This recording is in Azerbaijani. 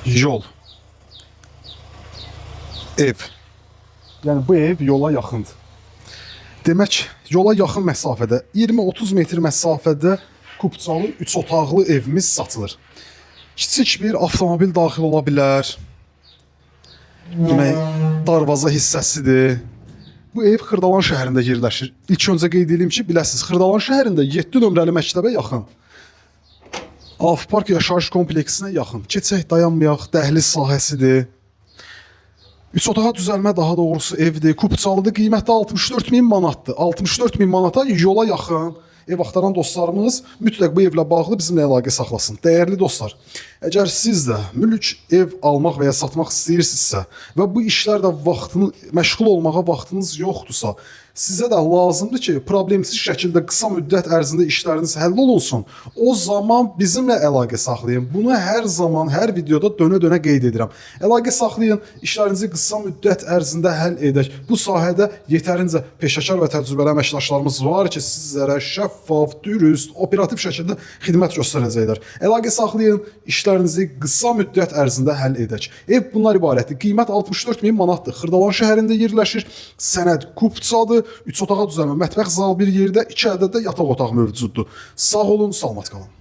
Yol. Ev. Yəni bu ev yola yaxındır. Demək, yola yaxın məsafədə, 20-30 metr məsafədə kupçalı 3 otaqlı evimiz satılır. Kiçik bir avtomobil daxil ola bilər. Demək, darvaza hissəsidir. Bu ev Xırdalan şəhərində yerləşir. İlk öncə qeyd edeyim ki, biləsiniz, Xırdalan şəhərində 7 nömrəli məktəbə yaxın. Avpark yaşayış kompleksinə yaxın. Keçək, dayanmayaq, dəhliz sahəsidir. 3 otağa düzəlmə, daha doğrusu evdir. Kupçalıdır, qiyməti 64.000 manatdır. 64.000 manata yola yaxın. Ev axtaran dostlarımız mütləq bu evlə bağlı bizimlə əlaqə saxlasın. Dəyərli dostlar, əgər siz də mülk ev almaq və ya satmaq istəyirsinizsə və bu işlərdə məşğul olmağa vaxtınız yoxdursa, sizə də lazımdır ki, problemsiz şəkildə qısa müddət ərzində işləriniz həll olunsun. O zaman bizimlə əlaqə saxlayın. Bunu hər zaman, hər videoda dönə-dönə qeyd edirəm. Əlaqə saxlayın, işlərinizi qısa müddət ərzində həll edək. Bu sahədə yetərincə peşəkar və təcrübəli əməkdaşlarımız var ki, sizlərə şəffaf, dürüst, operativ şəkildə xidmət göstərəcəklər. Əlaqə saxlayın, işlərinizi qısa müddət ərzində həll edək. Ev bunlar ibarətdir. Qiymət 64.000 manatdır. Xırdalan şəhərində yerləşir. Sənəd kupçadır. 3 otağa düzəlmə, mətbəx zal bir yerdə, 2 ədəd də yataq otağı mövcuddur. Sağ olun, salamat qalın.